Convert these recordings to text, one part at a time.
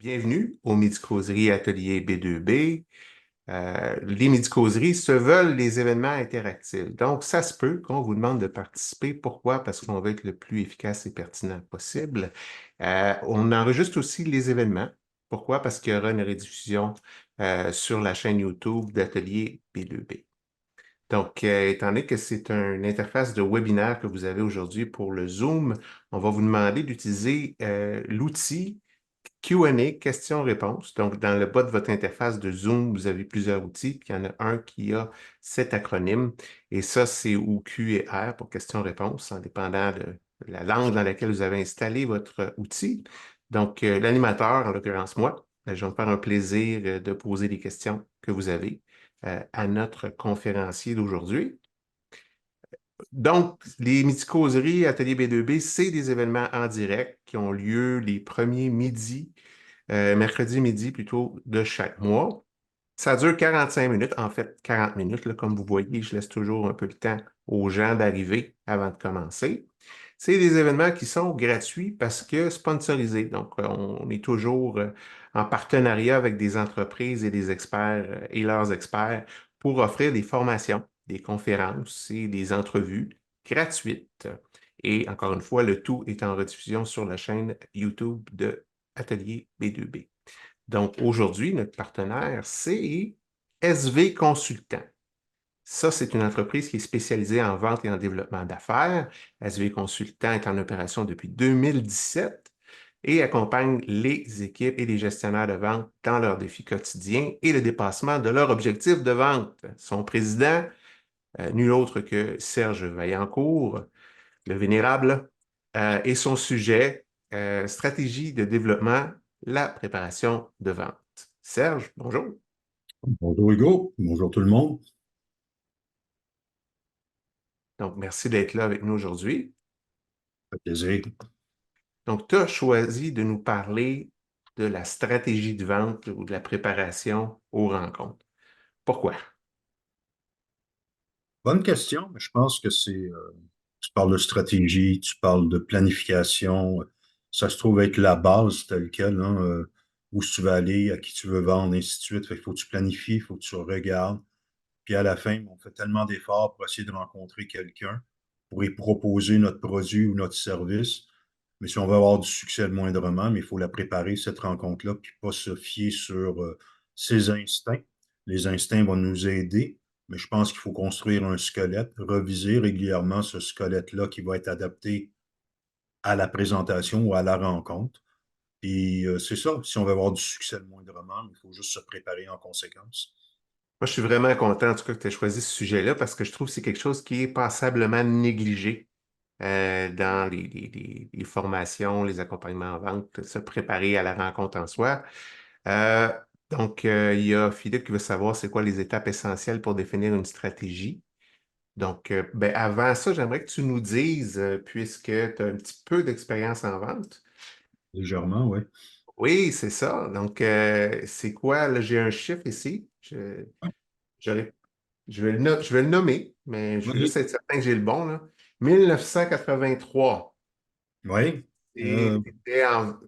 Bienvenue aux Midi-Causeries Atelier B2B. Les Midi-Causeries se veulent les événements interactifs. Donc, ça se peut qu'on vous demande de participer. Pourquoi? Parce qu'on veut être le plus efficace et pertinent possible. On enregistre aussi les événements. Pourquoi? Parce qu'il y aura une rediffusion sur la chaîne YouTube d'Atelier B2B. Donc, étant donné que c'est une interface de webinaire que vous avez aujourd'hui pour le Zoom, on va vous demander d'utiliser l'outil Q&A, questions-réponses. Donc, dans le bas de votre interface de Zoom, vous avez plusieurs outils, puis il y en a un qui a cet acronyme. Et ça, c'est ou Q et R pour questions-réponses, en dépendant de la langue dans laquelle vous avez installé votre outil. Donc, l'animateur, en l'occurrence moi, je vais me faire un plaisir de poser les questions que vous avez à notre conférencier d'aujourd'hui. Donc, les midi-causeries Atelier B2B, c'est des événements en direct qui ont lieu les premiers midis mercredi midi plutôt de chaque mois. Ça dure 45 minutes, en fait 40 minutes. Là, comme vous voyez, je laisse toujours un peu le temps aux gens d'arriver avant de commencer. C'est des événements qui sont gratuits parce que sponsorisés. Donc, on est toujours en partenariat avec des entreprises et des experts et leurs experts pour offrir des formations, des conférences et des entrevues gratuites. Et encore une fois, le tout est en rediffusion sur la chaîne YouTube de Atelier B2B. Donc, aujourd'hui, notre partenaire, c'est SV Consultant. Ça, c'est une entreprise qui est spécialisée en vente et en développement d'affaires. SV Consultant est en opération depuis 2017 et accompagne les équipes et les gestionnaires de vente dans leurs défis quotidiens et le dépassement de leurs objectifs de vente. Son président, nul autre que Serge Vaillancourt, le vénérable, et son sujet, stratégie de développement, la préparation de vente. Serge, bonjour. Bonjour Hugo, bonjour tout le monde. Donc, merci d'être là avec nous aujourd'hui. Ça fait plaisir. Donc, tu as choisi de nous parler de la stratégie de vente ou de la préparation aux rencontres. Pourquoi? Bonne question, mais je pense que tu parles de stratégie, tu parles de planification, ça se trouve être la base telle quelle, hein, où tu vas aller, à qui tu veux vendre, ainsi de suite. Fait qu'il faut que tu planifies, il faut que tu regardes. Puis à la fin, on fait tellement d'efforts pour essayer de rencontrer quelqu'un, pour y proposer notre produit ou notre service. Mais si on veut avoir du succès le moindrement, mais il faut la préparer, cette rencontre-là, puis pas se fier sur ses instincts. Les instincts vont nous aider, mais je pense qu'il faut construire un squelette, reviser régulièrement ce squelette-là qui va être adapté à la présentation ou à la rencontre. Et c'est ça, si on veut avoir du succès le moindrement, il faut juste se préparer en conséquence. Moi, je suis vraiment content, en tout cas, que tu aies choisi ce sujet-là parce que je trouve que c'est quelque chose qui est passablement négligé dans les formations, les accompagnements en vente, se préparer à la rencontre en soi. Euh, donc, il y a Philippe qui veut savoir c'est quoi les étapes essentielles pour définir une stratégie. Donc, ben, avant ça, j'aimerais que tu nous dises, puisque tu as un petit peu d'expérience en vente. Légèrement, oui. Oui, c'est ça. Donc, c'est quoi? Là, j'ai un chiffre ici. J'aurais- je vais le nommer, mais je veux Oui. juste être certain que j'ai le bon, là. 1983. Oui. Et tu étais en-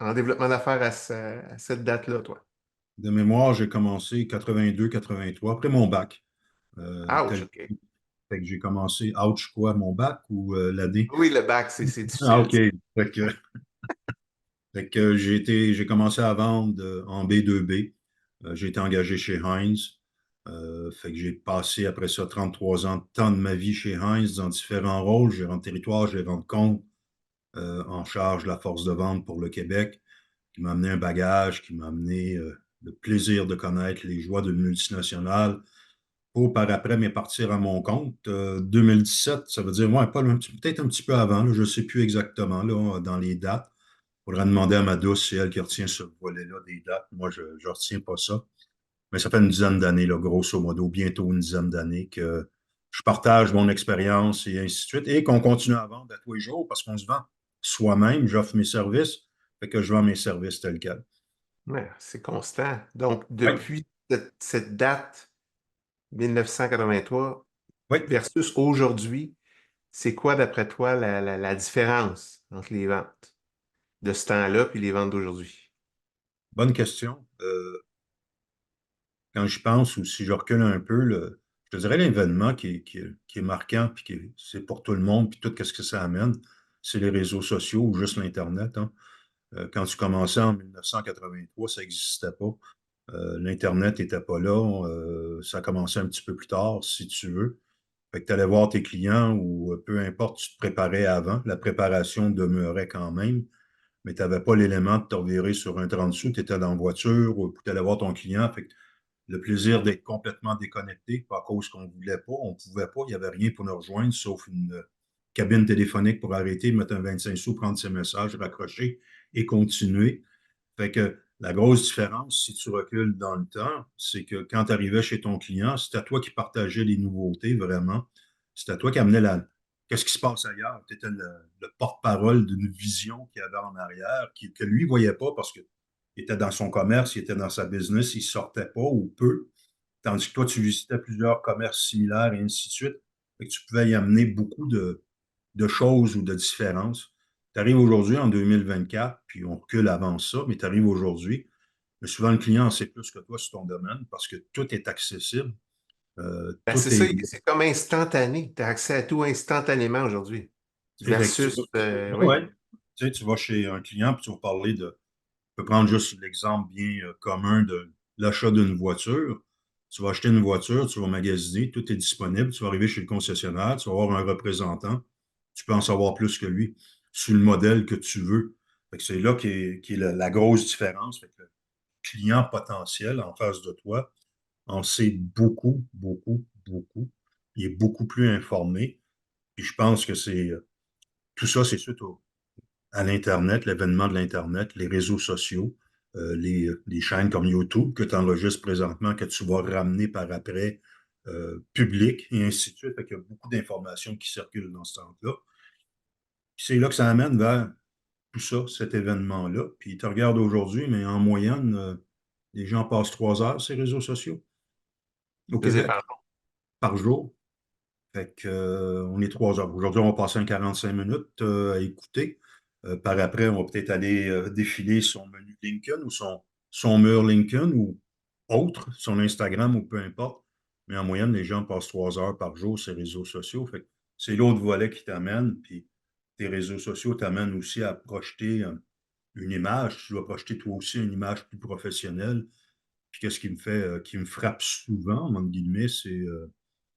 en développement d'affaires à cette date-là, toi. De mémoire, j'ai commencé 82-83, après mon bac. Ouch, OK. Fait que j'ai commencé, ouch quoi, mon bac ou l'année? Oui, le bac, c'est Ah, difficile, OK. ça. Fait que j'ai commencé à vendre en B2B. J'ai été engagé chez Heinz. Fait que j'ai passé après ça 33 ans de temps de ma vie chez Heinz dans différents rôles. Gérant de territoire, gérant de compte, en charge de la force de vente pour le Québec, qui m'a amené un bagage, qui m'a amené le plaisir de connaître les joies d'une multinationale pour par après mais partir à mon compte. 2017, ça veut dire, ouais, peut-être un petit peu avant, là, je ne sais plus exactement là, dans les dates. Il faudra demander à ma douce, c'est elle qui retient ce volet-là des dates. Moi, je ne retiens pas ça. Mais ça fait une dizaine d'années, là, grosso modo, bientôt une dizaine d'années que je partage mon expérience et ainsi de suite, et qu'on continue à vendre à tous les jours parce qu'on se vend soi-même. J'offre mes services, fait que je vends mes services tel quel. Ouais, c'est constant. Donc, Oui, depuis cette date, 1983, oui. versus aujourd'hui, c'est quoi, d'après toi, la différence entre les ventes de ce temps-là et les ventes d'aujourd'hui? Bonne question. Quand je pense ou si je recule un peu, je te dirais l'événement qui est marquant, puis c'est pour tout le monde, puis tout ce que ça amène, c'est les réseaux sociaux ou juste l'Internet, hein. Quand tu commençais en 1983, ça n'existait pas. L'Internet n'était pas là. Ça a commencé un petit peu plus tard, si tu veux. Fait que tu allais voir tes clients ou peu importe, tu te préparais avant. La préparation demeurait quand même, mais tu n'avais pas l'élément de te revirer sur un 30 sous. Tu étais dans la voiture ou tu allais voir ton client. Fait que le plaisir d'être complètement déconnecté, pas à cause qu'on ne voulait pas, on ne pouvait pas, il n'y avait rien pour nous rejoindre, sauf une cabine téléphonique pour arrêter, mettre un 25 sous, prendre ses messages, raccrocher et continuer. Fait que la grosse différence, si tu recules dans le temps, c'est que quand tu arrivais chez ton client, c'était toi qui partageais les nouveautés, vraiment. C'était toi qui amenais la. Qu'est-ce qui se passe ailleurs? Tu étais le porte-parole d'une vision qu'il y avait en arrière, que lui ne voyait pas parce qu'il était dans son commerce, il était dans sa business, il ne sortait pas ou peu. Tandis que toi, tu visitais plusieurs commerces similaires et ainsi de suite. Fait que tu pouvais y amener beaucoup de choses ou de différences. Tu arrives aujourd'hui en 2024, puis on recule avant ça, mais tu arrives aujourd'hui, mais souvent le client en sait plus que toi sur ton domaine parce que tout est accessible. Ben, c'est Tout ça, est c'est comme instantané. Tu as accès à tout instantanément aujourd'hui. effectivement. Versus, oui. Ouais. Tu sais, tu vas chez un client, puis tu vas parler de. Je peux prendre juste l'exemple bien commun de l'achat d'une voiture. Tu vas acheter une voiture, tu vas magasiner, tout est disponible. Tu vas arriver chez le concessionnaire, tu vas avoir un représentant. Tu peux en savoir plus que lui sur le modèle que tu veux. Fait que c'est là qui est la grosse différence. Fait que le client potentiel en face de toi en sait beaucoup, beaucoup, beaucoup. Il est beaucoup plus informé. Et je pense que tout ça, c'est suite à l'Internet, l'avènement de l'Internet, les réseaux sociaux, les chaînes comme YouTube que tu enregistres présentement, que tu vas ramener par après public, et ainsi de suite. Fait qu'il y a beaucoup d'informations qui circulent dans ce sens-là. Puis c'est là que ça amène vers tout ça, cet événement-là. Puis tu regardes aujourd'hui, mais en moyenne, les gens passent 3 heures sur les réseaux sociaux au Je sais Québec pas. par jour. Fait que, on est 3 heures. Aujourd'hui, on va passer un 45 minutes à écouter. Par après, on va peut-être aller défiler son menu LinkedIn ou son mur LinkedIn ou autre, son Instagram ou peu importe. Mais en moyenne, les gens passent 3 heures par jour sur les réseaux sociaux. Fait que c'est l'autre volet qui t'amène. Puis tes réseaux sociaux t'amènent aussi à projeter une image. Tu dois projeter toi aussi une image plus professionnelle. Puis qu'est-ce qui me frappe souvent, entre guillemets, c'est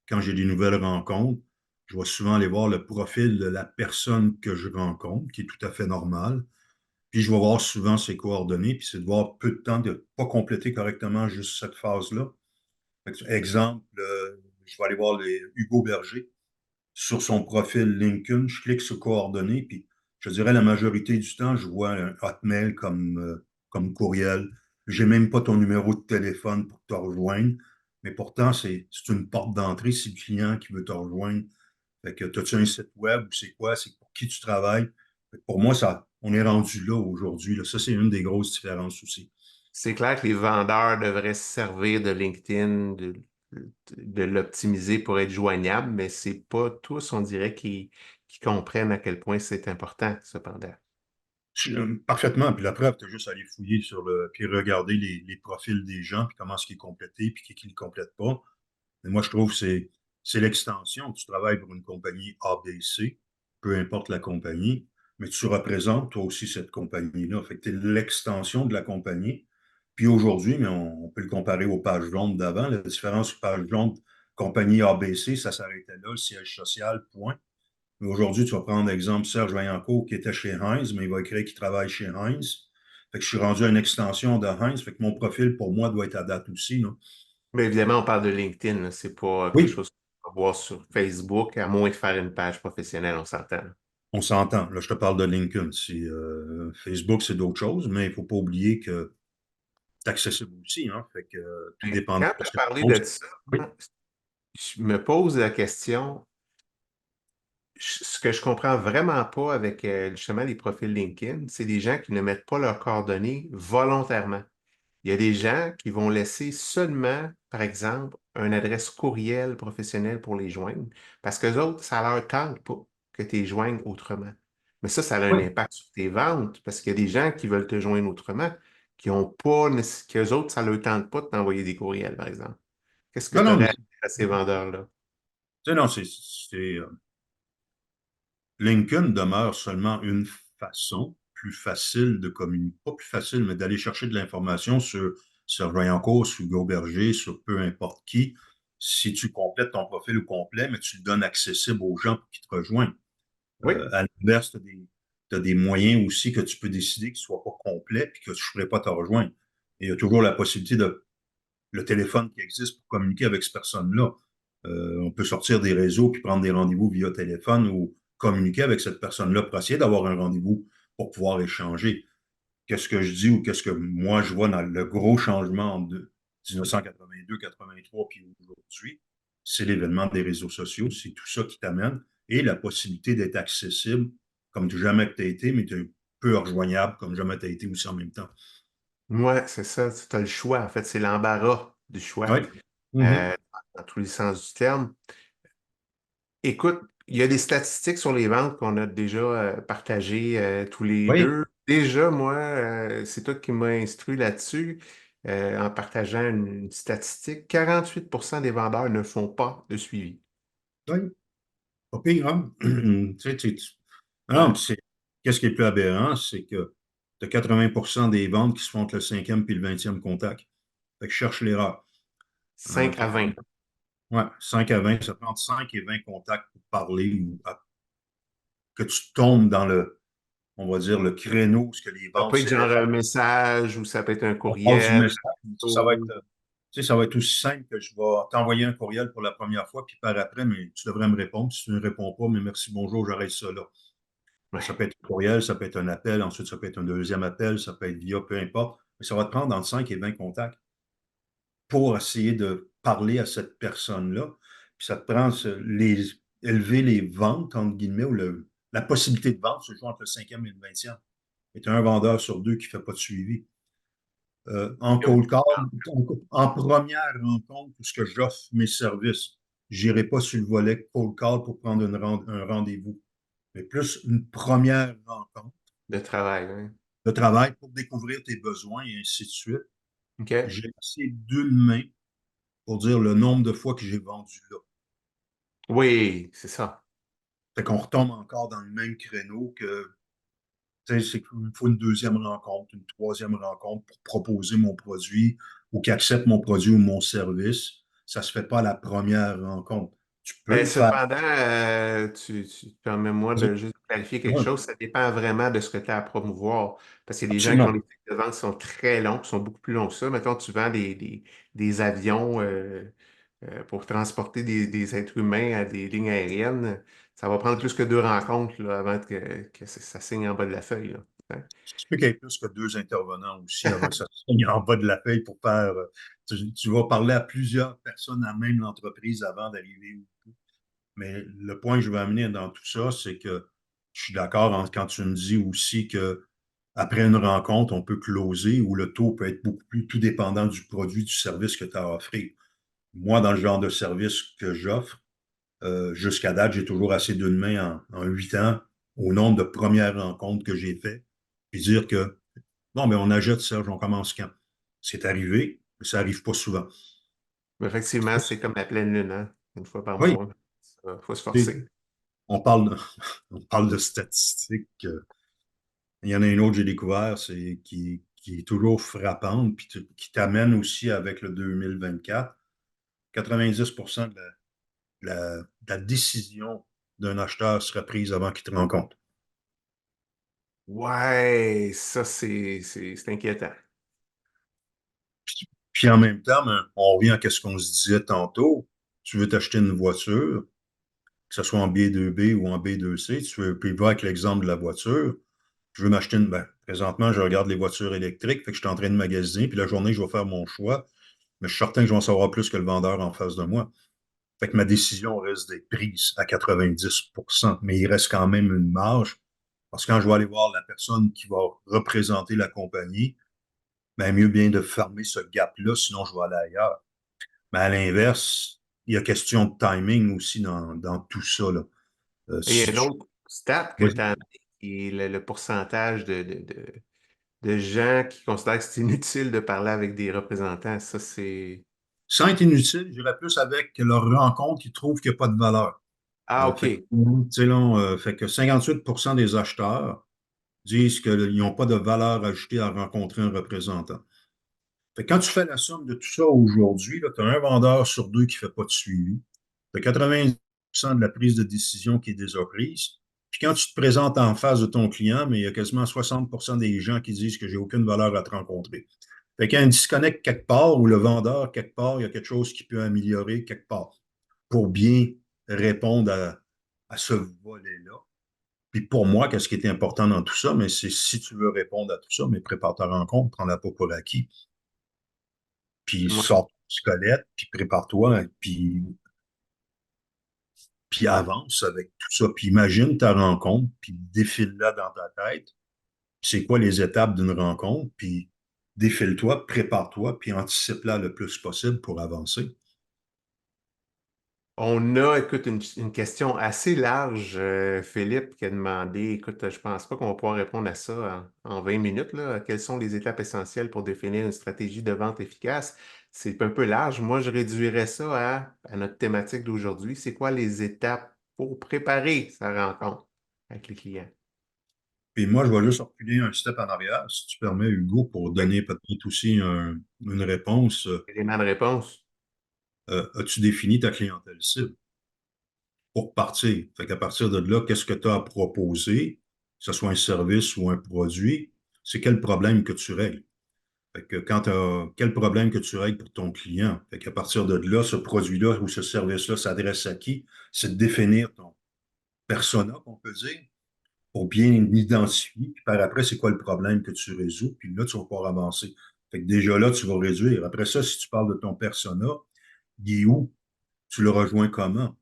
quand j'ai des nouvelles rencontres, je vais souvent aller voir le profil de la personne que je rencontre, qui est tout à fait normal. Puis je vais voir souvent ses coordonnées, puis c'est de voir peu de temps de ne pas compléter correctement juste cette phase-là. Exemple, je vais aller voir Hugo Berger sur son profil LinkedIn, je clique sur coordonnées, puis je dirais la majorité du temps, je vois un Hotmail comme courriel. J'ai même pas ton numéro de téléphone pour te rejoindre, mais pourtant, c'est une porte d'entrée si le client qui veut te rejoindre. Fait que as-tu un site web ou c'est quoi? C'est pour qui tu travailles? Fait que pour moi, ça, on est rendu là aujourd'hui, là. Ça, c'est une des grosses différences aussi. C'est clair que les vendeurs devraient se servir de LinkedIn, de l'optimiser pour être joignable, mais c'est pas tous, on dirait, qui comprennent à quel point c'est important, cependant. Parfaitement. Puis la preuve, tu as juste à aller fouiller puis regarder les profils des gens, puis comment est-ce qu'ils est complété, puis qui ne le complète pas. Mais moi, je trouve que c'est l'extension. Tu travailles pour une compagnie ABC, peu importe la compagnie, mais tu représentes toi aussi cette compagnie-là. Fait que tu es l'extension de la compagnie. Puis aujourd'hui, mais on peut le comparer aux pages jaunes d'avant. La différence page jaune, compagnie ABC, ça s'arrêtait là, le siège social, point. Mais aujourd'hui, tu vas prendre exemple Serge Vaillancourt qui était chez Heinz, mais il va écrire qu'il travaille chez Heinz. Fait que je suis rendu à une extension de Heinz. Fait que mon profil, pour moi, doit être à date aussi, là. Mais évidemment, on parle de LinkedIn, là. C'est pas quelque Oui, chose qu'on va voir sur Facebook, à moins de faire une page professionnelle, on s'entend. on s'entend. Là, je te parle de LinkedIn. Facebook, c'est d'autres choses, mais il ne faut pas oublier que c'est accessible aussi, hein. Fait que tout Mais dépend de quand tu as ce que tu parlé de poses. ça, Oui, je me pose la question, ce que je comprends vraiment pas avec justement les profils LinkedIn, c'est des gens qui ne mettent pas leurs coordonnées volontairement. Il y a des gens qui vont laisser seulement, par exemple, une adresse courriel professionnelle pour les joindre, parce que autres, ça leur tente pas que tu les joignes autrement. Mais ça a un oui, impact sur tes ventes, parce qu'il y a des gens qui veulent te joindre autrement, qui ont pas, qu'eux autres, ça ne leur tente pas de t'envoyer des courriels, par exemple? Qu'est-ce que Non, tu non, aurais mais à dire à ces vendeurs-là? non, LinkedIn demeure seulement une façon plus facile de communiquer, pas plus facile, mais d'aller chercher de l'information sur Vaillancourt, sur Gauberger, sur peu importe qui. Si tu complètes ton profil au complet, mais tu le donnes accessible aux gens pour qu'ils te rejoignent. Oui, À l'inverse, tu as des moyens aussi que tu peux décider qu'ils ne soient pas complets et que je ne pourrais pas te rejoindre. Et il y a toujours la possibilité de le téléphone qui existe pour communiquer avec cette personne-là. On peut sortir des réseaux puis prendre des rendez-vous via téléphone ou communiquer avec cette personne-là pour essayer d'avoir un rendez-vous pour pouvoir échanger. Qu'est-ce que je dis ou qu'est-ce que moi je vois dans le gros changement de 1982, 83 puis aujourd'hui, c'est l'événement des réseaux sociaux, c'est tout ça qui t'amène et la possibilité d'être accessible comme jamais tu as été, mais tu es peu rejoignable comme jamais tu as été aussi en même temps. ouais, c'est ça. Tu as le choix. En fait, c'est l'embarras du choix, Oui. euh, Mhm. dans tous les sens du terme. Écoute, il y a des statistiques sur les ventes qu'on a déjà partagées tous les Oui, deux. Déjà, moi, c'est toi qui m'as instruit là-dessus en partageant une statistique. 48% des vendeurs ne font pas de suivi. oui. Pas pire, hein? Non, Ouais. puis qu'est-ce qui est le plus aberrant, c'est que tu as 80% des ventes qui se font entre le cinquième et le 20e contact. Fait que je cherche l'erreur. 5 à 20. Ouais, 5 à 20, ça prend entre 5 et 20 contacts pour parler ou que tu tombes dans on va dire, le créneau, ce que les Ça ventes peut être genre s'élèvent. un message ou ça peut être un On passe du courriel. message. Ça va être, ça va être aussi simple que je vais t'envoyer un courriel pour la première fois, puis par après, mais tu devrais me répondre. Si tu ne me réponds pas, mais merci, bonjour, j'arrête ça là. Ça Ouais. peut être un courriel, ça peut être un appel, ensuite ça peut être un deuxième appel, ça peut être via, peu importe. Mais ça va te prendre entre 5 et 20 contacts pour essayer de parler à cette personne-là. Puis ça te prend élever les ventes, entre guillemets, ou la possibilité de vente se joue entre le cinquième et le 20e. Et tu as un vendeur sur deux qui ne fait pas de suivi. En cold call, en première rencontre, où ce que j'offre mes services, je n'irai pas sur le volet cold call pour prendre un rendez-vous, mais plus une première rencontre De travail. Hein. de travail pour découvrir tes besoins et ainsi de suite. OK? J'ai assez d'une main pour dire le nombre de fois que j'ai vendu là. Oui, c'est ça. Fait qu'on retombe encore dans le même créneau que, tu sais, c'est qu'il faut une deuxième rencontre, une troisième rencontre pour proposer mon produit ou qu'il accepte mon produit ou mon service. Ça ne se fait pas à la première rencontre. Tu peux Ben, le faire. cependant, permets-moi de juste clarifier quelque Oui, chose. Ça dépend vraiment de ce que tu as à promouvoir. Parce qu'il y a des gens qui ont absolument. des cycles de vente qui sont très longs, qui sont beaucoup plus longs que ça. Mettons, tu vends des avions pour transporter des êtres humains à des lignes aériennes. Ça va prendre plus que deux rencontres là, avant que ça signe en bas de la feuille. Là. Hein? Je peux qu'il y ait plus que deux intervenants aussi avant que ça se signe en bas de la feuille pour faire. Tu vas parler à plusieurs personnes à même l'entreprise avant d'arriver. Mais le point que je veux amener dans tout ça, c'est que je suis d'accord quand tu me dis aussi que après une rencontre, on peut closer ou le taux peut être beaucoup plus tout dépendant du produit, du service que tu as à offrir. Moi, dans le genre de service que j'offre, jusqu'à date, j'ai toujours assez d'une main en 8 ans au nombre de premières rencontres que j'ai faites. Puis dire que, bon, mais on ajoute Serge, on commence quand? C'est arrivé, mais ça n'arrive pas souvent. Mais effectivement, c'est comme la pleine lune, hein, une fois par Oui, mois. Il faut se forcer. on parle de, on parle de statistiques. Il y en a une autre que j'ai découvert, c'est qui est toujours frappante, puis qui t'amène aussi avec le 2024. 90% de la décision d'un acheteur serait prise avant qu'il te rencontre. Ouais, ça, c'est inquiétant. Puis en même temps, ben, on revient à ce qu'on se disait tantôt. Tu veux t'acheter une voiture, que ce soit en B2B ou en B2C, puis va avec l'exemple de la voiture. Je veux m'acheter présentement, je regarde les voitures électriques, fait que je suis en train de magasiner, puis la journée, je vais faire mon choix, mais je suis certain que je vais en savoir plus que le vendeur en face de moi. Fait que ma décision reste d'être prise à 90%, mais il reste quand même une marge, parce que quand je vais aller voir la personne qui va représenter la compagnie, ben mieux bien de fermer ce gap-là, sinon je vais aller ailleurs. Mais à l'inverse, il y a question de timing aussi dans tout ça, là. Et il y Si a un tu... autre stat que tu Vas-y. as amené, qui est le pourcentage de gens qui considèrent que c'est inutile de parler avec des représentants. Ça, c'est... Sans être inutile, j'irais plus avec leur rencontre qui trouvent qu'il n'y a pas de valeur. Ah, OK. Fait que, tu sais, là, fait que 58% des acheteurs disent qu'ils n'ont pas de valeur ajoutée à rencontrer un représentant. Fait que quand tu fais la somme de tout ça aujourd'hui, tu as un vendeur sur deux qui ne fait pas de suivi. Tu as 80% de la prise de décision qui est déjà prise. Puis quand tu te présentes en face de ton client, mais il y a quasiment 60% des gens qui disent que j'ai aucune valeur à te rencontrer. Fait qu'il y a un disconnect quelque part où le vendeur, quelque part, il y a quelque chose qui peut améliorer quelque part pour bien répondre à ce volet-là. Puis pour moi, qu'est-ce qui est important dans tout ça? Mais c'est si tu veux répondre à tout ça, mais prépare ta rencontre, prends-la pas pour acquis, puis Ouais. sors ton squelette, puis prépare-toi, puis avance avec tout ça. Puis imagine ta rencontre, puis défile-la dans ta tête. C'est quoi les étapes d'une rencontre? Puis défile-toi, prépare-toi, puis anticipe-la le plus possible pour avancer. On a, écoute, une question assez large, Philippe, qui a demandé, écoute, je pense pas qu'on va pouvoir répondre à ça en 20 minutes, là. Quelles sont les étapes essentielles pour définir une stratégie de vente efficace? C'est un peu large. Moi, je réduirais ça à notre thématique d'aujourd'hui. C'est quoi les étapes pour préparer sa rencontre avec les clients? Puis moi, je vais juste reculer un step en arrière, si tu permets, Hugo, pour Oui. donner peut-être aussi une réponse. Élément de réponse. As-tu défini ta clientèle cible pour partir? Fait qu'à partir de là, qu'est-ce que tu as à proposer, que ce soit un service ou un produit, c'est quel problème que tu règles? Fait que quel problème que tu règles pour ton client? Fait qu'à partir de là, ce produit-là ou ce service-là s'adresse à qui? C'est de définir ton persona, qu'on peut dire, pour bien l'identifier. Puis par après, c'est quoi le problème que tu résous? Puis là, tu vas pouvoir avancer. Fait que déjà là, tu vas réduire. Après ça, si tu parles de ton persona, il est où? Tu le rejoins comment?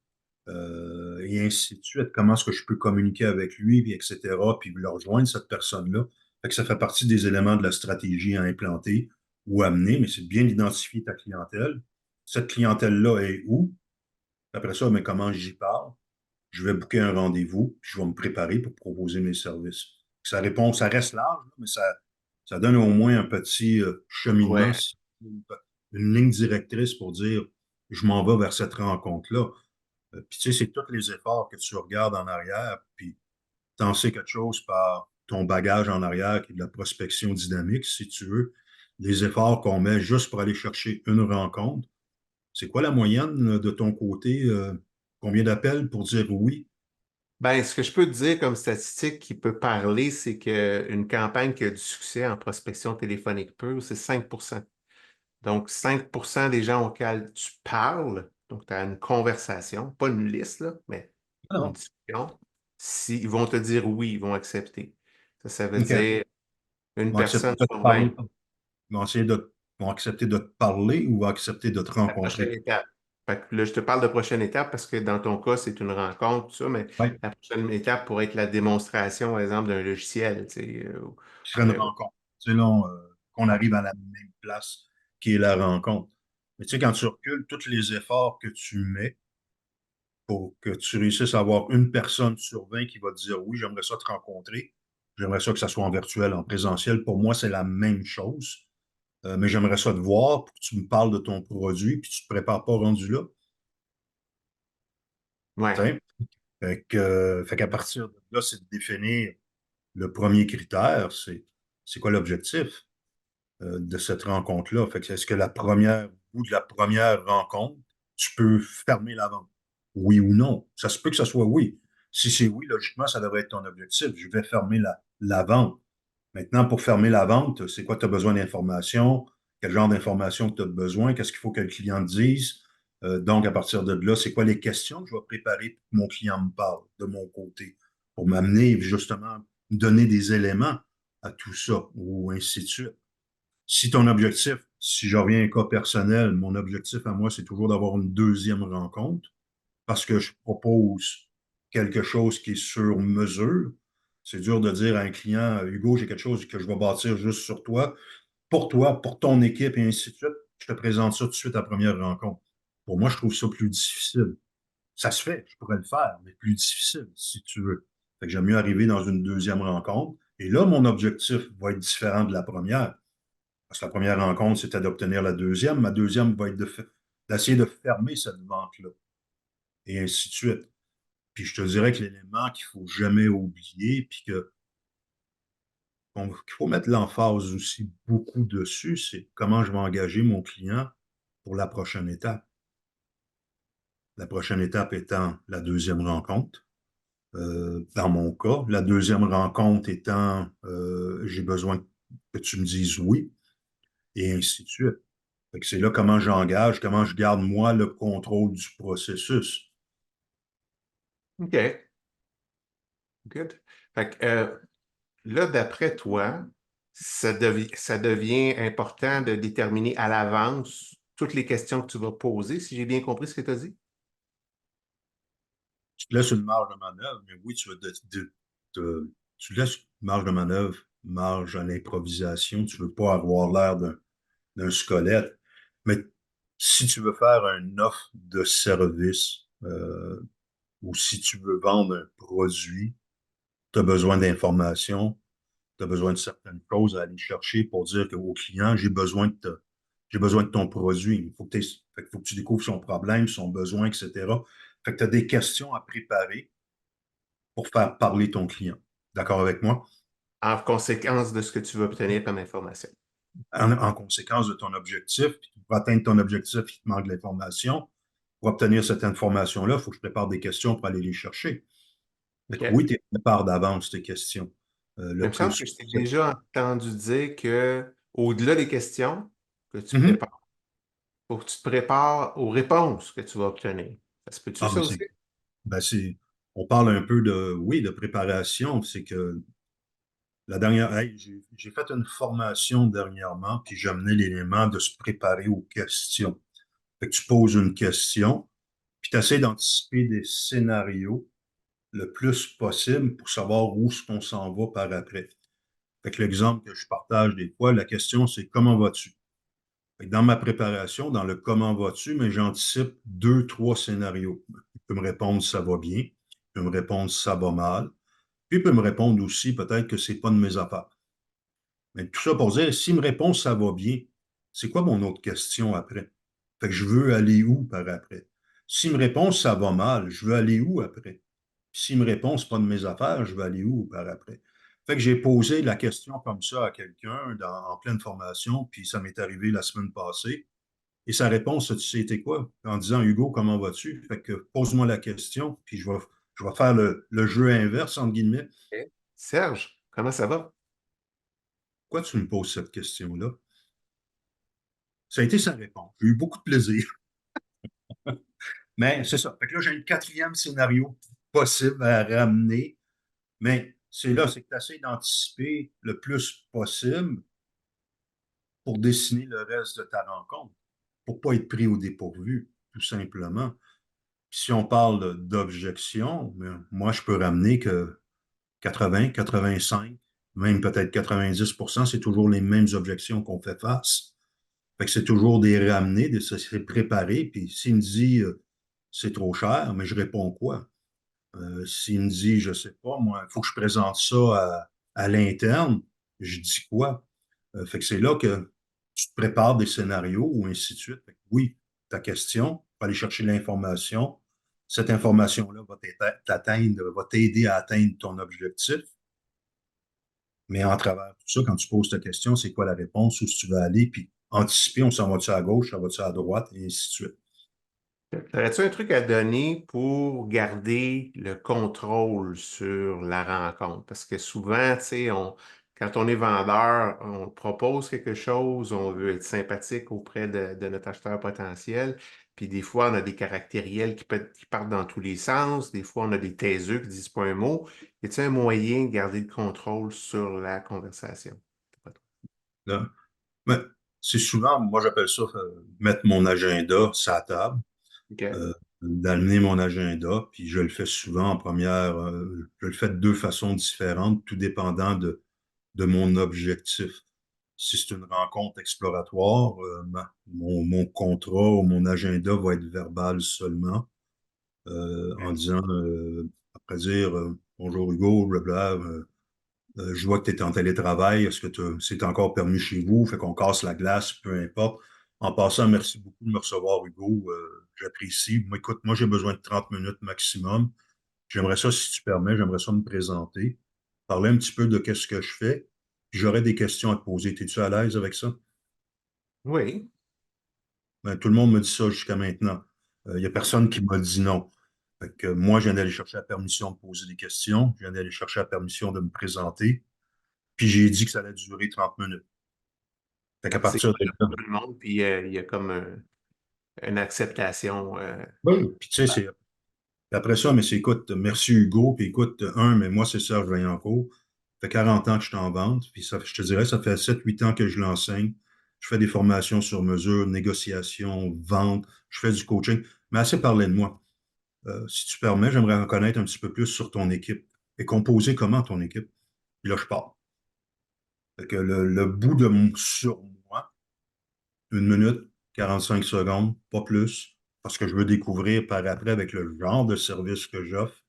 Et ainsi de suite. Comment est-ce que je peux communiquer avec lui, puis etc., puis le rejoindre, cette personne-là. Fait que ça fait partie des éléments de la stratégie à implanter ou amener, mais c'est de bien identifier ta clientèle. Cette clientèle-là est où? Après ça, mais comment j'y parle? Je vais booker un rendez-vous, puis je vais me préparer pour proposer mes services. Ça répond, ça reste large, mais ça donne au moins un petit cheminement, Ouais. une ligne directrice pour dire je m'en vais vers cette rencontre-là. Puis tu sais, c'est tous les efforts que tu regardes en arrière, puis tu en sais quelque chose par ton bagage en arrière, qui est de la prospection dynamique, si tu veux. Les efforts qu'on met juste pour aller chercher une rencontre. C'est quoi la moyenne de ton côté? Combien d'appels pour dire oui? Ben, ce que je peux te dire comme statistique qui peut parler, c'est qu'une campagne qui a du succès en prospection téléphonique pure, c'est 5%. Donc, 5% des gens auxquels tu parles, donc tu as une conversation, pas une liste, là, mais Ah une non. discussion, ils vont te dire oui, ils vont accepter. Ça veut OK. dire Ils une vont accepter personne de te sur 20, parler. Ils vont essayer ils vont accepter de te parler ou vont accepter de te la prochaine rencontrer. étape. Fait que là, je te parle de prochaine étape parce que dans ton cas, c'est une rencontre, tout ça, mais Oui. la prochaine étape pourrait être la démonstration, par exemple, d'un logiciel, tu sais, Ce serait une rencontre. C'est là qu'on arrive à la même place qui est la rencontre. Mais tu sais, quand tu recules, tous les efforts que tu mets pour que tu réussisses à avoir une personne sur 20 qui va te dire oui, j'aimerais ça te rencontrer. J'aimerais ça que ça soit en virtuel, en présentiel. Pour moi, c'est la même chose. Mais j'aimerais ça te voir pour que tu me parles de ton produit, puis tu ne te prépares pas rendu là. Tu ouais. sais? Fait qu'à partir de là, c'est de définir le premier critère, c'est quoi l'objectif de cette rencontre-là? Fait que est-ce que au bout de la première rencontre, tu peux fermer la vente? Oui ou non? Ça se peut que ce soit oui. Si c'est oui, logiquement, ça devrait être ton objectif. Je vais fermer la vente. Maintenant, pour fermer la vente, c'est quoi tu as besoin d'informations? Quel genre d'informations tu as besoin? Qu'est-ce qu'il faut que le client te dise? Donc, à partir de là, c'est quoi les questions que je vais préparer pour que mon client me parle de mon côté, pour m'amener justement, me donner des éléments à tout ça, ou ainsi de suite. Si ton objectif, si je reviens à un cas personnel, mon objectif à moi, c'est toujours d'avoir une deuxième rencontre parce que je propose quelque chose qui est sur mesure. C'est dur de dire à un client, Hugo, j'ai quelque chose que je vais bâtir juste sur toi, pour ton équipe et ainsi de suite. Je te présente ça tout de suite à la première rencontre. Pour moi, je trouve ça plus difficile. Ça se fait, je pourrais le faire, mais plus difficile, si tu veux. Fait que j'aime mieux arriver dans une deuxième rencontre Et là, mon objectif va être différent de la première. Parce que la première rencontre, c'était d'obtenir la deuxième. Ma deuxième va être d'essayer de fermer cette vente-là. Et ainsi de suite. Puis je te dirais que l'élément qu'il ne faut jamais oublier, puis qu'il faut mettre l'emphase aussi beaucoup dessus, c'est comment je vais engager mon client pour la prochaine étape. La prochaine étape étant la deuxième rencontre. Dans mon cas, la deuxième rencontre étant j'ai besoin que tu me dises oui, et ainsi de suite. Fait que c'est là comment j'engage, comment je garde moi le contrôle du processus. OK, good. Fait que, là, d'après toi, ça devient important de déterminer à l'avance toutes les questions que tu vas poser, si j'ai bien compris ce que tu as dit? Tu te laisses une marge de manœuvre, mais oui, tu laisses une marge de manœuvre, marge à l'improvisation. Tu ne veux pas avoir l'air d'un squelette. Mais si tu veux faire une offre de service ou si tu veux vendre un produit, tu as besoin d'informations, tu as besoin de certaines choses à aller chercher pour dire au client, j'ai besoin de ton produit. Faut que tu découvres son problème, son besoin, etc. Fait que tu as des questions à préparer pour faire parler ton client. D'accord avec moi? En conséquence de ce que tu veux obtenir comme information. En conséquence de ton objectif, puis pour atteindre ton objectif, il te manque de l'information. Pour obtenir cette information-là, il faut que je prépare des questions pour aller les chercher. Fait que OK? oui, tu prépares d'avance tes questions. Mais il Le me semble plus que je t'ai possible. déjà entendu dire que, au-delà des questions que tu Mhm. prépares, faut que tu te prépares aux réponses que tu vas obtenir. Ça se peut-tu, Ah, ça aussi? on parle un peu oui, de préparation. C'est que hey, j'ai fait une formation dernièrement, puis j'ai amené l'élément de se préparer aux questions. Fait que tu poses une question, puis tu essaies d'anticiper des scénarios le plus possible pour savoir où est-ce qu'on s'en va par après. Fait que l'exemple que je partage des fois, la question, c'est comment vas-tu? Fait que dans ma préparation, dans le comment vas-tu, mais j'anticipe deux, trois scénarios. Il peut me répondre ça va bien, il peut me répondre ça va mal, puis il peut me répondre aussi peut-être que c'est pas de mes affaires. Mais tout ça pour dire, s'il me répond ça va bien, c'est quoi mon autre question après? Fait que je veux aller où par après? S'il me répond ça va mal, je veux aller où après? S'il me répond c'est pas de mes affaires, je veux aller où par après? Fait que j'ai posé la question comme ça à quelqu'un en pleine formation, puis ça m'est arrivé la semaine passée. Et sa réponse, tu sais, c'était quoi? En disant, Hugo, comment vas-tu? Fait que pose-moi la question, puis je vais faire le jeu inverse, entre guillemets. OK. Serge, comment ça va? Pourquoi tu me poses cette question-là? Ça a été sa réponse. J'ai eu beaucoup de plaisir. Mais c'est ça. Fait que là, j'ai un quatrième scénario possible à ramener. Mais c'est que tu essaies d'anticiper le plus possible pour dessiner le reste de ta rencontre, pour ne pas être pris au dépourvu, tout simplement. Puis si on parle d'objection, ben, moi, je peux ramener que 80, 85, même peut-être 90%, c'est toujours les mêmes objections qu'on fait face. Fait que c'est toujours des ramener, de se préparer. Puis s'il me dit c'est trop cher, mais je réponds quoi? S'il me dit, je sais pas, moi, il faut que je présente ça à l'interne, je dis quoi? Fait que c'est là que tu te prépares des scénarios ou ainsi de suite. Fait que oui, ta question, va aller chercher l'information. Cette information-là va t'aider à atteindre ton objectif. Mais en travers tout ça, quand tu poses ta question, c'est quoi la réponse, où tu veux aller, puis anticiper, on s'en va-tu à gauche, on va-tu à droite, et ainsi de suite. Aurais-tu un truc à donner pour garder le contrôle sur la rencontre? Parce que souvent, tu sais, quand on est vendeur, on propose quelque chose, on veut être sympathique auprès de notre acheteur potentiel. Puis des fois, on a des caractériels qui partent dans tous les sens. Des fois, on a des taiseux qui disent pas un mot. Y a-t-il un moyen de garder le contrôle sur la conversation? Là, ben, c'est souvent, moi j'appelle ça mettre mon agenda sur la table, OK. d'amener mon agenda, puis je le fais souvent en première, je le fais de deux façons différentes, tout dépendant de mon objectif. Si c'est une rencontre exploratoire, mon contrat ou mon agenda va être verbal seulement, en disant, après dire bonjour Hugo, blablabla, Je vois que tu es en télétravail. Est-ce que c'est encore permis chez vous? Fait qu'on casse la glace, peu importe. En passant, merci beaucoup de me recevoir, Hugo. J'apprécie. Moi, écoute, moi, j'ai besoin de 30 minutes maximum. J'aimerais ça, si tu permets, j'aimerais ça me présenter, parler un petit peu de qu'est-ce que je fais. Puis j'aurais des questions à te poser. Es-tu à l'aise avec ça? Oui, Ben, tout le monde me dit ça jusqu'à maintenant. Il n'y a personne qui m'a dit non. Fait que moi, je viens d'aller chercher la permission de poser des questions. Je viens d'aller chercher la permission de me présenter. Puis j'ai dit que ça allait durer 30 minutes. Fait qu'à c'est partir de là. tout le monde, puis il y a comme une acceptation. Oui. Puis tu sais, c'est après ça, mais c'est écoute, merci Hugo, puis écoute, mais moi, c'est Serge Vaillancourt. Ça fait 40 ans que je suis en vente, puis ça, je te dirais, ça fait 7 8 ans que je l'enseigne. Je fais des formations sur mesure, négociation, vente, je fais du coaching. Mais assez parlé de moi. Si tu permets, j'aimerais en connaître un petit peu plus sur ton équipe. Et composer comment ton équipe? Puis là, je pars. Fait que le bout de mon sur moi, 1 minute, 45 secondes, pas plus, parce que je veux découvrir par après avec le genre de service que j'offre,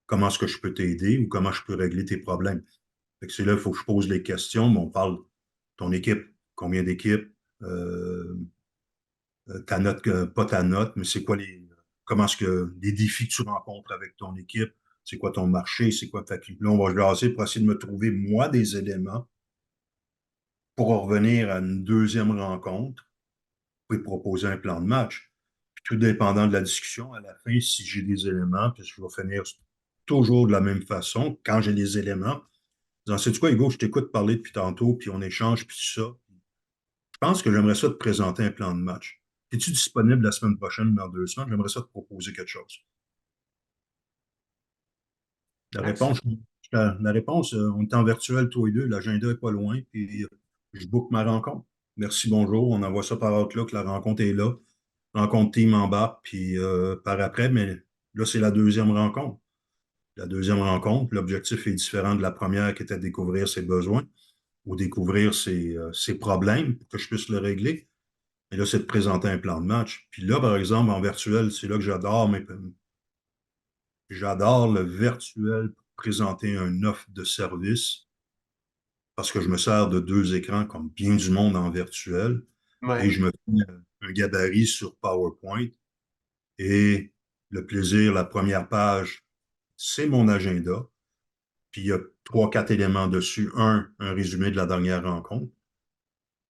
comment est-ce que je peux t'aider ou comment je peux régler tes problèmes. Fait que c'est là, il faut que je pose les questions, mais on parle de ton équipe, combien d'équipes, euh, ta note, pas ta note, mais c'est quoi comment est-ce que les défis que tu rencontres avec ton équipe, c'est quoi ton marché, c'est quoi, fait que là, on va jaser pour essayer de me trouver, moi, des éléments pour en revenir à une deuxième rencontre, puis proposer un plan de match. Puis tout dépendant de la discussion, à la fin, si j'ai des éléments, puis je vais finir toujours de la même façon, quand j'ai les éléments, disant, sais-tu quoi, Hugo, je t'écoute parler depuis tantôt, puis on échange, puis tout ça. Je pense que j'aimerais ça te présenter un plan de match. Es-tu disponible la semaine prochaine ou dans 2 semaines? J'aimerais ça te proposer quelque chose. La Ouais, c'est- réponse, la réponse, on est en virtuel tous les deux, l'agenda n'est pas loin, puis je book ma rencontre. Merci, bonjour, on envoie ça par Outlook, la rencontre est là. Rencontre team en bas, puis par après, mais là, c'est la deuxième rencontre. La deuxième rencontre, l'objectif est différent de la première qui était de découvrir ses besoins ou découvrir ses problèmes pour que je puisse le régler. Et là, c'est de présenter un plan de match. Puis là, par exemple, en virtuel, c'est là que j'adore le virtuel pour présenter une offre de service parce que je me sers de 2 écrans comme bien du monde en virtuel et ouais. je me fais un gabarit sur PowerPoint et le plaisir, la première page, c'est mon agenda. Puis il y a 3 4 éléments dessus. Un résumé de la dernière rencontre.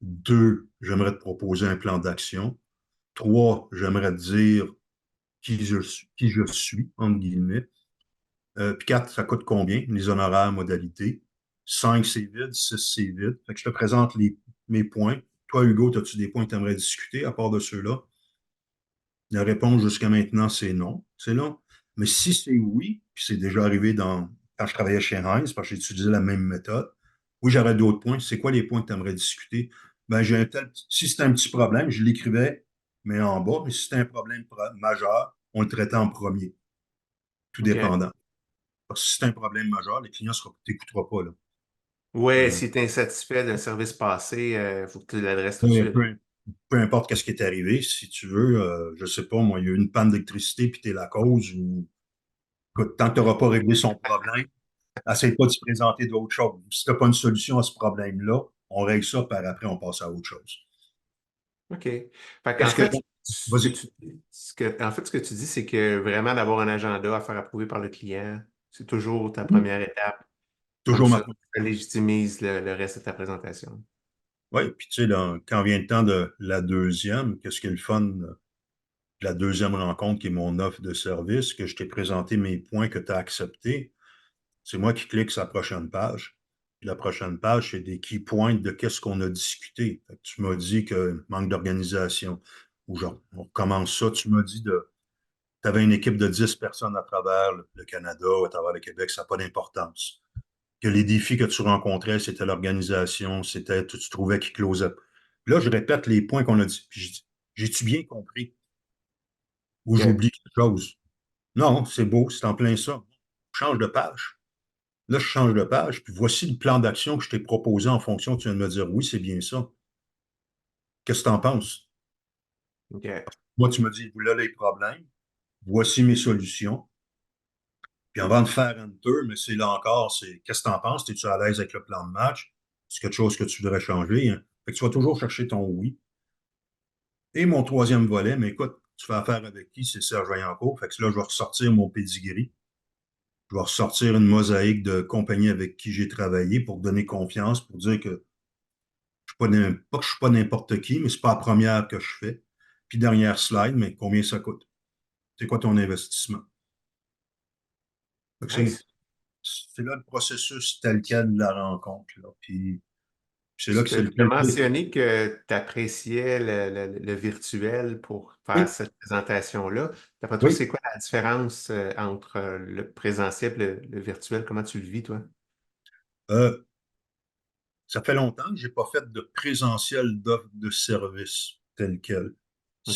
2, j'aimerais te proposer un plan d'action. 3, j'aimerais te dire qui je suis, entre guillemets. Puis 4, ça coûte combien? Les honoraires, modalités. 5, c'est vide. 6, c'est vide. Fait que je te présente mes points. Toi, Hugo, as-tu des points que tu aimerais discuter à part de ceux-là? La réponse jusqu'à maintenant, c'est non. C'est non. Mais si c'est oui, puis c'est déjà arrivé quand je travaillais chez Heinz, parce que j'ai utilisé la même méthode, oui, j'aurais d'autres points. C'est quoi les points que tu aimerais discuter? Ben, si c'était un petit problème, je l'écrivais, mais en bas. Mais si c'était un problème majeur, on le traitait en premier, tout OK. dépendant. Parce que si c'est un problème majeur, les clients ne t'écouteront pas, là. Ouais, Euh, si tu es insatisfait d'un service passé, il faut que tu l'adresses tout de peu, suite. peu- peu importe ce qui est arrivé, si tu veux, je ne sais pas, moi, il y a eu une panne d'électricité puis tu es la cause, ou écoute, tant que tu n'auras pas réglé son problème, essaye pas de se présenter d'autres choses. Si tu n'as pas une solution à ce problème-là, on règle ça, par après, on passe à autre chose. OK. Fait qu'en Qu'est-ce que... fait, Vas-y. en fait, ce que tu dis, c'est que vraiment d'avoir un agenda à faire approuver par le client, c'est toujours ta première étape. Comme Toujours ma... ça légitimise le reste de ta présentation. Oui, puis tu sais, quand vient le temps de la deuxième, qu'est-ce qui est le fun de la deuxième rencontre, qui est mon offre de service, que je t'ai présenté mes points que tu as acceptés. C'est moi qui clique sur la prochaine page. Puis la prochaine page, c'est des key points de qu'est-ce qu'on a discuté. Fait que tu m'as dit que manque d'organisation, ou genre, on recommence ça. Tu m'as dit tu avais une équipe de 10 personnes à travers le Canada, à travers le Québec, ça n'a pas d'importance. Que les défis que tu rencontrais, c'était l'organisation, c'était, tu trouvais qu'ils closaient. Puis là, je répète les points qu'on a dit. Puis je dis, j'ai-tu bien compris? Ou OK. j'oublie quelque chose? Non, c'est beau, c'est en plein ça. Change de page. Là, je change de page, puis voici le plan d'action que je t'ai proposé en fonction. Tu viens de me dire, oui, c'est bien ça. Qu'est-ce que tu en penses? OK. Moi, tu me dis, voilà les problèmes, voici mes solutions. Puis avant de faire Enter, mais c'est là encore, c'est qu'est-ce que tu en penses? Es-tu à l'aise avec le plan de match? C'est quelque chose que tu voudrais changer, hein? Fait que tu vas toujours chercher ton oui. Et mon troisième volet, mais écoute, tu fais affaire avec qui? C'est Serge Vaillancourt. Fait que là, je vais ressortir mon pedigree. Je vais ressortir une mosaïque de compagnies avec qui j'ai travaillé pour donner confiance, pour dire que je suis pas que je suis pas n'importe qui, mais c'est pas la première que je fais. Puis dernière slide, mais combien ça coûte? C'est quoi ton investissement? Fait que Nice. c'est là le processus tel quel de la rencontre, là. Puis c'est là Tu que c'est le as plaisir. mentionné que tu appréciais le virtuel pour faire Oui, cette présentation-là. D'après toi, oui. c'est quoi la différence entre le présentiel et le virtuel? Comment tu le vis, toi? Euh, Ça fait longtemps que je n'ai pas fait de présentiel d'offre de service tel quel. OK?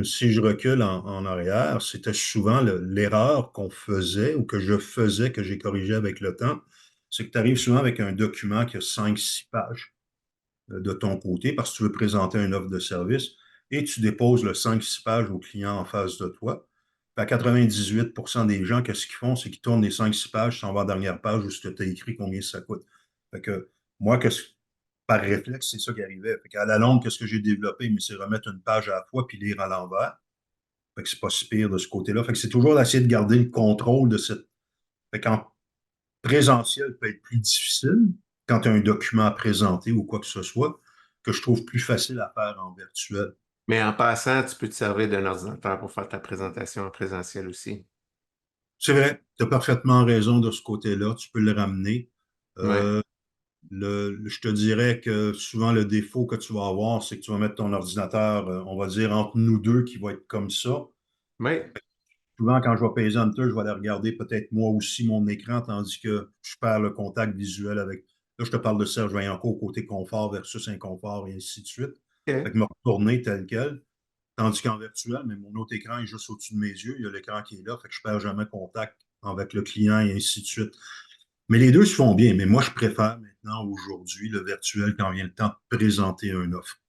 Si je recule en arrière, c'était souvent l'erreur qu'on faisait ou que je faisais, que j'ai corrigé avec le temps. C'est que tu arrives souvent avec un document qui a 5, 6 pages de ton côté parce que tu veux présenter une offre de service et tu déposes le 5, 6 pages au client en face de toi. À 98% des gens, qu'est-ce qu'ils font? C'est qu'ils tournent les 5, 6 pages, s'en vont à la dernière page où tu as écrit combien ça coûte. Fait que moi, par réflexe, c'est ça qui arrivait. Fait qu'à la longue, qu'est-ce que j'ai développé? Mais c'est remettre une page à la fois puis lire à l'envers. Fait que c'est pas si pire de ce côté-là. Fait que c'est toujours d'essayer de garder le contrôle de cette. Fait qu'en présentiel peut être plus difficile quand tu as un document à présenter ou quoi que ce soit, que je trouve plus facile à faire en virtuel. Mais en passant, tu peux te servir d'un ordinateur pour faire ta présentation en présentiel aussi. C'est vrai, tu as parfaitement raison de ce côté-là. Tu peux le ramener. Ouais. Euh, je te dirais que souvent, le défaut que tu vas avoir, c'est que tu vas mettre ton ordinateur, on va dire, entre nous deux, qui va être comme ça. Oui. Souvent, quand je vais payer Enter, je vais aller regarder peut-être moi aussi mon écran, tandis que je perds le contact visuel avec. Là, je te parle de Serge Vaillancourt côté confort versus inconfort et ainsi de suite. Fait OK. que me retourner tel quel. Tandis qu'en virtuel, mais mon autre écran est juste au-dessus de mes yeux. Il y a l'écran qui est là, fait que je perds jamais contact avec le client et ainsi de suite. Mais les deux se font bien. Mais moi, je préfère maintenant, aujourd'hui, le virtuel quand vient le temps de présenter une offre.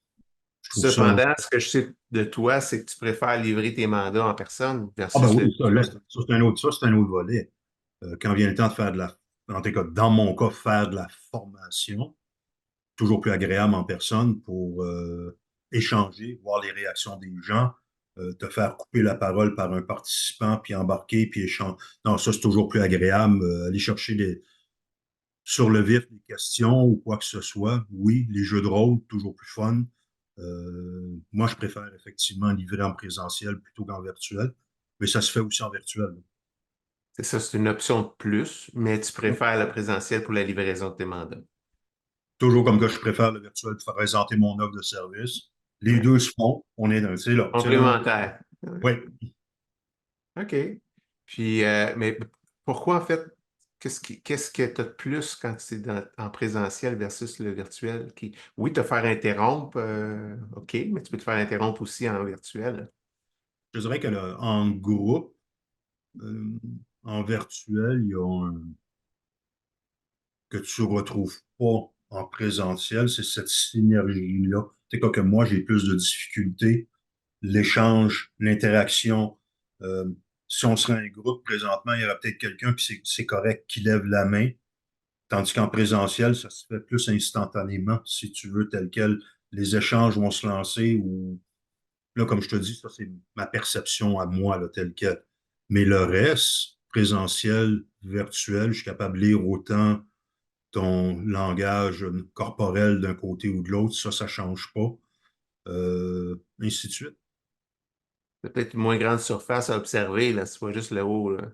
Je trouve ça. Cependant, ce que je sais de toi, c'est que tu préfères livrer tes mandats en personne Ah ben versus le oui, ça, là, virtuel. ça, c'est un autre volet. Quand vient le temps de faire en tout cas, dans mon cas, faire de la formation, toujours plus agréable en personne pour échanger, voir les réactions des gens, te faire couper la parole par un participant, puis embarquer, puis échanger. Non, ça, c'est toujours plus agréable. Aller chercher sur le vif des questions ou quoi que ce soit. Oui, les jeux de rôle, toujours plus fun. Moi, je préfère effectivement livrer en présentiel plutôt qu'en virtuel, mais ça se fait aussi en virtuel. C'est ça, c'est une option de plus, mais tu préfères le présentiel pour la livraison de tes mandats. Toujours comme que je préfère le virtuel pour présenter mon offre de service. Les Ouais. deux se font. On est dans, c'est là. C'est là. Complémentaire. Ouais. Oui. OK. Puis, mais pourquoi en fait, qu'est-ce que tu as de plus quand c'est en présentiel versus le virtuel oui, te faire interrompre, OK, mais tu peux te faire interrompre aussi en virtuel. Je dirais que en groupe, euh, en virtuel, il y a un que tu ne retrouves pas en présentiel, c'est cette synergie-là. C'est quoi que moi, j'ai plus de difficultés. L'échange, l'interaction. Euh, Si on serait un groupe présentement, il y aurait peut-être quelqu'un, puis c'est correct, qui lève la main. Tandis qu'en présentiel, ça se fait plus instantanément, si tu veux, tel quel. Les échanges vont se lancer ou, là, comme je te dis, ça, c'est ma perception à moi, là, tel quel. Mais le reste, présentiel, virtuel, je suis capable de lire autant ton langage corporel d'un côté ou de l'autre, ça ne change pas. Ainsi de suite. C'est peut-être une moins grande surface à observer, là, c'est pas juste le haut, là.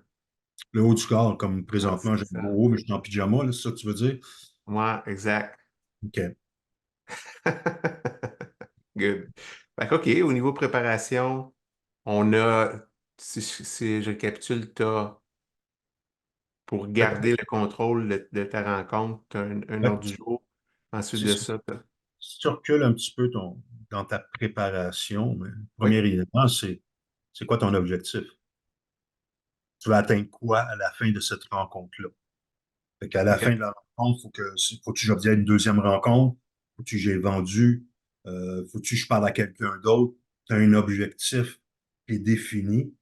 Le haut du corps, comme Ouais, présentement, c'est j'ai un beau ça. haut, mais je suis en pyjama, là, c'est ça que tu veux dire? Ouais, exact. OK. Good. Fait que, OK, au niveau préparation, on a, si je récapitule, pour Ouais, garder le contrôle de ta rencontre, tu as un ouais. ordre du jour. Ensuite Si, de si ça, si tu recules un petit peu dans ta préparation, mais le oui, premier élément, c'est quoi ton objectif? Tu vas atteindre quoi à la fin de cette rencontre-là? Fait qu'à la fin OK. de la rencontre, faut que j'obtienne une deuxième rencontre, faut que j'ai vendu, faut que je parle à quelqu'un d'autre. Tu as un objectif qui est défini.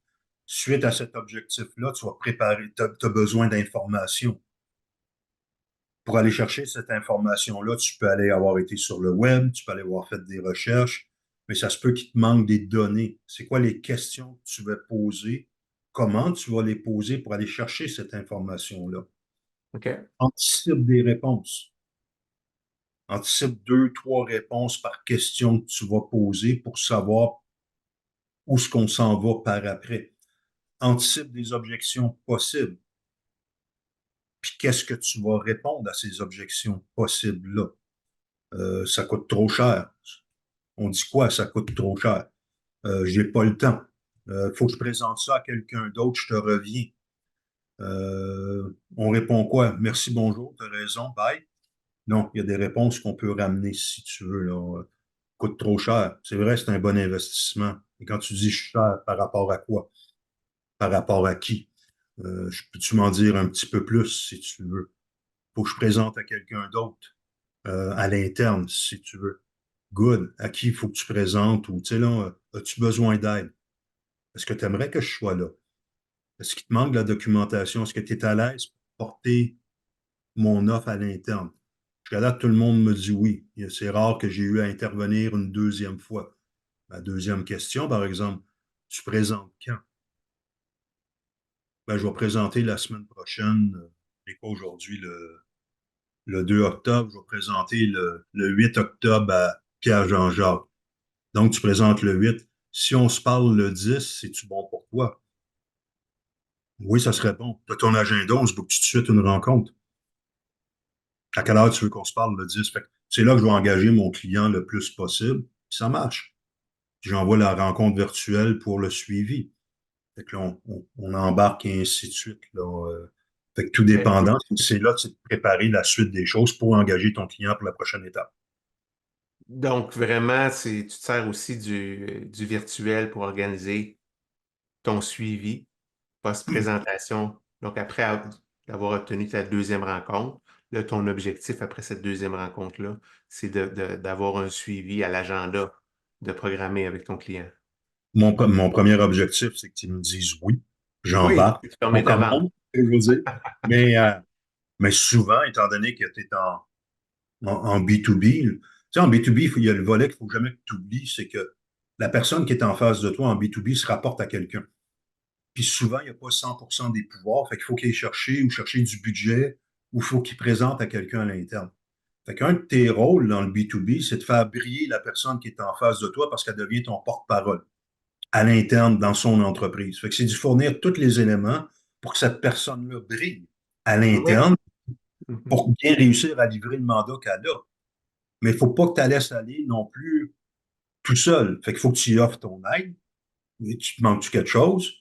Suite à cet objectif-là, tu vas préparer, tu as besoin d'informations. Pour aller chercher cette information-là, tu peux aller avoir été sur le web, tu peux aller avoir fait des recherches, mais ça se peut qu'il te manque des données. C'est quoi les questions que tu vas poser? Comment tu vas les poser pour aller chercher cette information-là? OK. Anticipe des réponses. Anticipe deux, trois réponses par question que tu vas poser pour savoir où est-ce qu'on s'en va par après. Anticipe des objections possibles. Puis qu'est-ce que tu vas répondre à ces objections possibles-là? Ça coûte trop cher. On dit quoi? Ça coûte trop cher. J'ai pas le temps. Faut que je présente ça à quelqu'un d'autre, je te reviens. On répond quoi? Merci, bonjour, tu as raison, bye. Non, il y a des réponses qu'on peut ramener si tu veux. Là. Coûte trop cher. C'est vrai, c'est un bon investissement. Et quand tu dis cher, par rapport à quoi? Par rapport à qui? Peux-tu m'en dire un petit peu plus si tu veux? Faut que je présente à quelqu'un d'autre, à l'interne, si tu veux. Good. À qui il faut que tu présentes ou, tu sais, là, as-tu besoin d'aide? Est-ce que tu aimerais que je sois là? Est-ce qu'il te manque de la documentation? Est-ce que tu es à l'aise pour porter mon offre à l'interne? Jusqu'à là, tout le monde me dit oui. C'est rare que j'ai eu à intervenir une deuxième fois. Ma deuxième question, par exemple, tu présentes quand? Ben, je vais présenter la semaine prochaine, et pas aujourd'hui, le 2 octobre, je vais présenter le 8 octobre à Pierre-Jean-Jacques. Donc, tu présentes le 8. Si on se parle le 10, c'est-tu bon pour toi? Oui, ça serait bon. Tu as ton agenda, on se boucle tout de suite une rencontre. À quelle heure tu veux qu'on se parle le 10? Fait que c'est là que je vais engager mon client le plus possible. Puis ça marche. Puis j'envoie la rencontre virtuelle pour le suivi. Fait que là, on embarque et ainsi de suite. Là. Fait que tout OK. dépendant, c'est là que c'est de préparer la suite des choses pour engager ton client pour la prochaine étape. Donc, vraiment, tu te sers aussi du virtuel pour organiser ton suivi post-présentation. Donc, après avoir obtenu ta deuxième rencontre, là, ton objectif après cette deuxième rencontre-là, c'est d'avoir un suivi à l'agenda, de programmer avec ton client. Mon premier objectif, c'est que tu me dises oui, Oui, j'embarque, tu on fermes ta vente. commande, je veux dire. Mais, euh, mais souvent, étant donné que tu es en B2B, tu sais, en B2B, il y a le volet qu'il ne faut jamais que tu oublies, c'est que la personne qui est en face de toi en B2B se rapporte à quelqu'un. Puis souvent, il n'y a pas 100% des pouvoirs, fait qu'il faut qu'il aille chercher ou chercher du budget ou il faut qu'il présente à quelqu'un à l'interne. Fait qu'un de tes rôles dans le B2B, c'est de faire briller la personne qui est en face de toi parce qu'elle devient ton porte-parole à l'interne dans son entreprise. Fait que c'est de fournir tous les éléments pour que cette personne-là brille à Oui. l'interne Mhm. pour bien réussir à livrer le mandat qu'elle a. Mais il ne faut pas que tu la laisses aller non plus tout seul. Fait qu'il faut que tu y offres ton aide. Et tu te manques-tu quelque chose?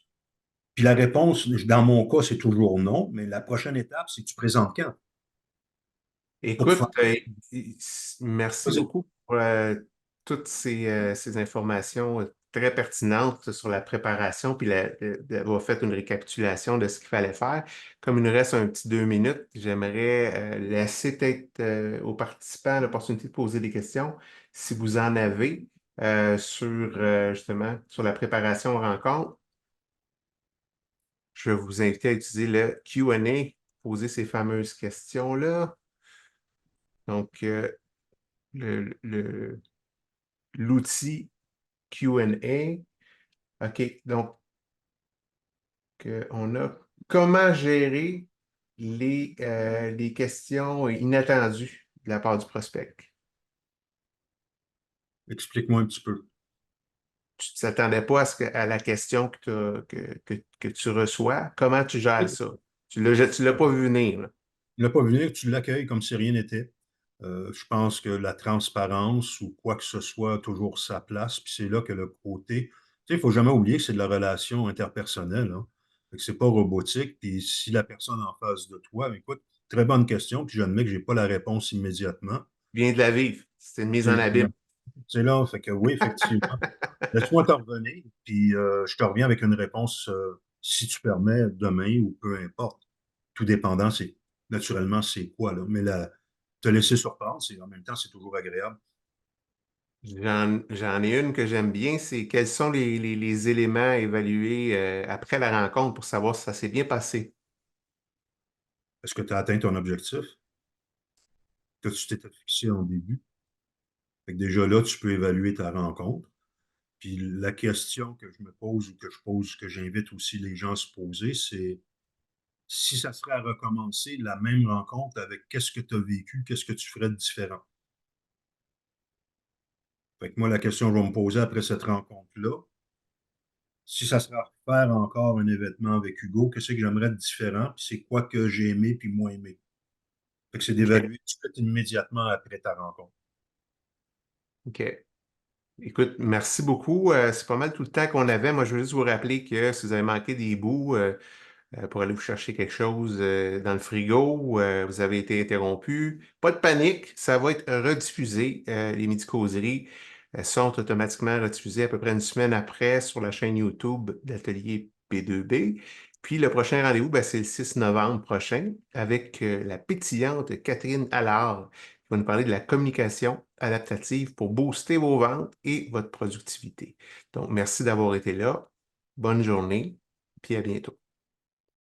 Puis la réponse, dans mon cas, c'est toujours non. Mais la prochaine étape, c'est que tu présentes quand? Pour faire. Écoute, merci Vas-y. beaucoup pour toutes ces informations très pertinentes sur la préparation, puis d'avoir fait une récapitulation de ce qu'il fallait faire. Comme il nous reste un petit 2 minutes, j'aimerais laisser peut-être aux participants l'opportunité de poser des questions, si vous en avez, sur justement sur la préparation aux rencontres. Je vais vous inviter à utiliser le Q&A, poser ces fameuses questions-là. Donc, l'outil Q&A. OK, donc on a comment gérer les questions inattendues de la part du prospect. Explique-moi un petit peu. Tu ne t'attendais pas à la question que tu reçois. Comment tu gères ça? Tu l'as pas vu venir, là. Tu ne l'as pas vu venir, tu l'accueilles comme si rien n'était. Je pense que la transparence ou quoi que ce soit a toujours sa place. Puis c'est là que le côté. Tu sais, il ne faut jamais oublier que c'est de la relation interpersonnelle. Hein. Fait que c'est pas robotique. Puis si la personne en face de toi, écoute, très bonne question. Puis j'admets que je n'ai pas la réponse immédiatement. Viens de la vivre. C'est une mise en C'est abîme. c'est là. Fait que oui, effectivement. Laisse-moi t'en revenir. Puis je te reviens avec une réponse, si tu permets, demain ou peu importe. Tout dépendant, c'est naturellement c'est quoi, là. Mais te laisser surprendre, en même temps, c'est toujours agréable. J'en ai une que j'aime bien, c'est quels sont les éléments à évaluer après la rencontre pour savoir si ça s'est bien passé. Est-ce que tu as atteint ton objectif que tu t'étais fixé en début? Fait que déjà là, tu peux évaluer ta rencontre. Puis la question que je me pose ou que je pose, que j'invite aussi les gens à se poser, c'est si ça serait à recommencer la même rencontre avec qu'est-ce que tu as vécu, qu'est-ce que tu ferais de différent? Fait que moi, la question que je vais me poser après cette rencontre-là, si ça serait à refaire encore un événement avec Hugo, qu'est-ce que j'aimerais de différent, puis c'est quoi que j'ai aimé puis moins aimé. Fait que c'est OK. d'évaluer tout de suite immédiatement après ta rencontre. OK. Écoute, merci beaucoup. C'est pas mal tout le temps qu'on avait. Moi, je veux juste vous rappeler que si vous avez manqué des bouts, pour aller vous chercher quelque chose dans le frigo. Vous avez été interrompu. Pas de panique, ça va être rediffusé. Les midi-causeries sont automatiquement rediffusées à peu près une semaine après sur la chaîne YouTube d'Atelier P2B. Puis le prochain rendez-vous, ben, c'est le 6 novembre prochain avec la pétillante Catherine Allard qui va nous parler de la communication adaptative pour booster vos ventes et votre productivité. Donc, merci d'avoir été là. Bonne journée, puis à bientôt.